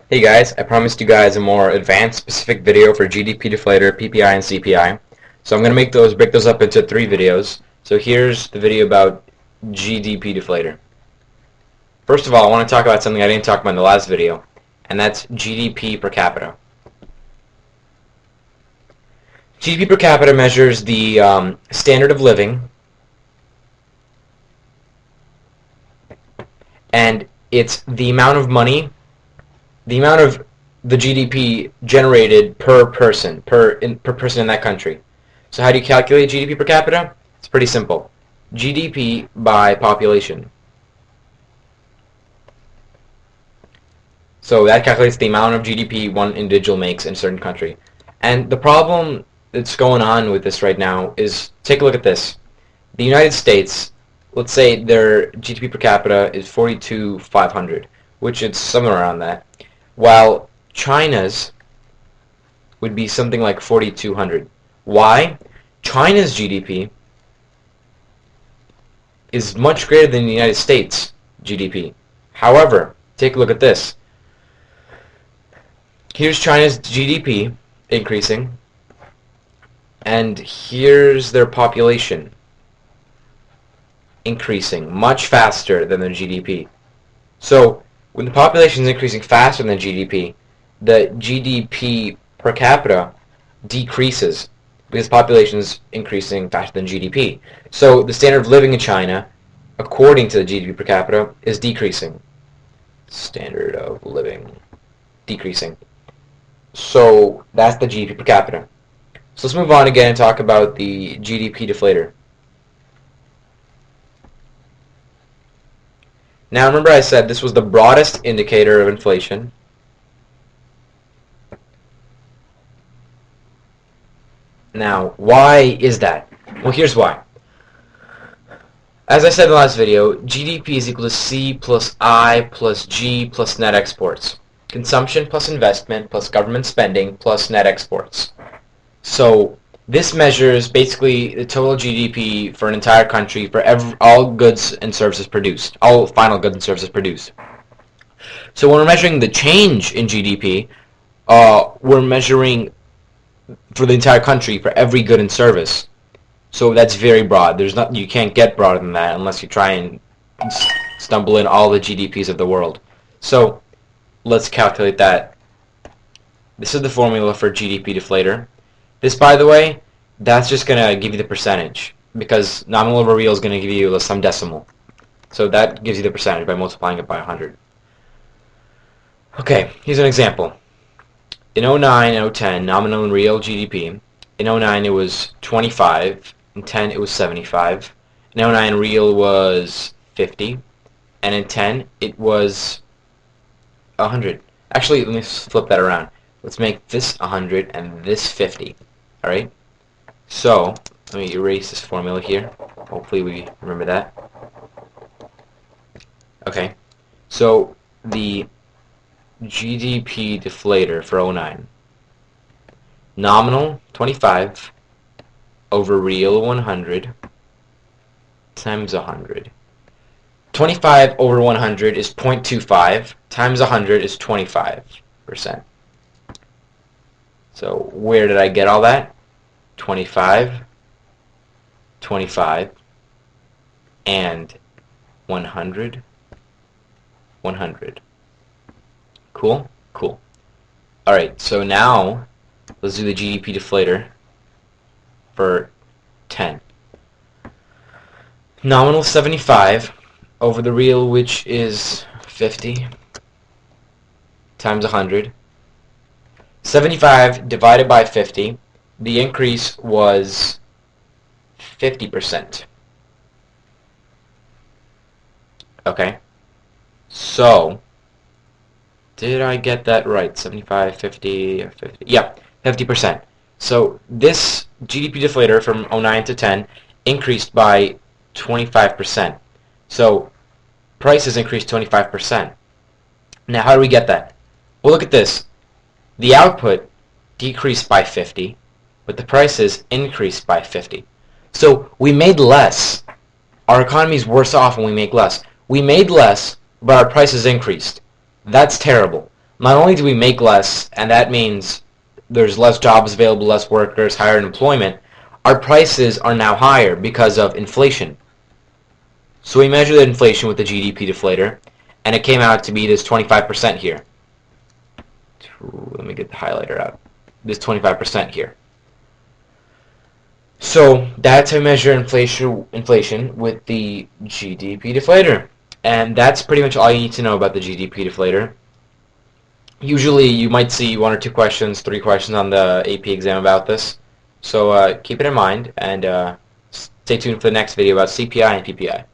Hey guys, I promised you guys a more advanced specific video for GDP Deflator, PPI, and CPI. So I'm going to break those up into 3 videos. So here's the video about GDP Deflator. First of all, I want to talk about something I didn't talk about in the last video, and that's GDP per capita. GDP per capita measures the standard of living, and it's the amount of money, the amount of the GDP generated per person, per person in that country. So how do you calculate GDP per capita? It's pretty simple. GDP by population. So that calculates the amount of GDP one individual makes in a certain country. And the problem that's going on with this right now is, take a look at this. The United States, let's say their GDP per capita is 42,500, which is somewhere around that, while China's would be something like 4,200. Why? China's GDP is much greater than the United States GDP. However, take a look at this. Here's China's GDP increasing, and here's their population increasing much faster than their GDP. So when the population is increasing faster than GDP, the GDP per capita decreases because population is increasing faster than GDP. So the standard of living in China, according to the GDP per capita, is decreasing. Standard of living decreasing. So that's the GDP per capita. So let's move on again and talk about the GDP deflator. Now remember I said this was the broadest indicator of inflation. Now, why is that? Well, here's why. As I said in the last video, GDP is equal to C plus I plus G plus net exports. Consumption plus investment plus government spending plus net exports. So this measures basically the total GDP for an entire country for all goods and services produced, all final goods and services produced. So when we're measuring the change in GDP, we're measuring for the entire country for every good and service. So that's very broad. You can't get broader than that unless you try and stumble in all the GDPs of the world. So let's calculate that. This is the formula for GDP deflator. This, by the way, that's just going to give you the percentage, because nominal over real is going to give you some decimal. So that gives you the percentage by multiplying it by 100. Okay, here's an example. In 09 and 010, nominal and real GDP. In 09 it was 25, in 10 it was 75. In 09 real was 50, and in 10 it was 100. Actually, let me flip that around. Let's make this 100 and this 50. Alright? So, let me erase this formula here. Hopefully we remember that. Okay. So, the GDP deflator for 09. Nominal 25 over real 100 times 100. 25 over 100 is 0.25 times 100 is 25%. So where did I get all that? 25, 25, and 100, 100. Cool? Cool. Alright, so now let's do the GDP deflator for 10. Nominal 75 over the real, which is 50, times 100. 75 divided by 50, the increase was 50%. Okay, so did I get that right? 75, 50, 50. Yeah, 50%. So this GDP deflator from 09 to 10 increased by 25%. So prices increased 25%. Now how do we get that? Well, look at this. The output decreased by 50, but the prices increased by 50. So we made less. Our economy is worse off when we make less. We made less, but our prices increased. That's terrible. Not only do we make less, and that means there's less jobs available, less workers, higher unemployment, our prices are now higher because of inflation. So we measured the inflation with the GDP deflator, and it came out to be this 25% here. Let me get the highlighter out. This 25% here. So that's how we measure inflation with the GDP deflator. And that's pretty much all you need to know about the GDP deflator. Usually you might see 1 or 2 questions, 3 questions on the AP exam about this. So keep it in mind, and stay tuned for the next video about CPI and PPI.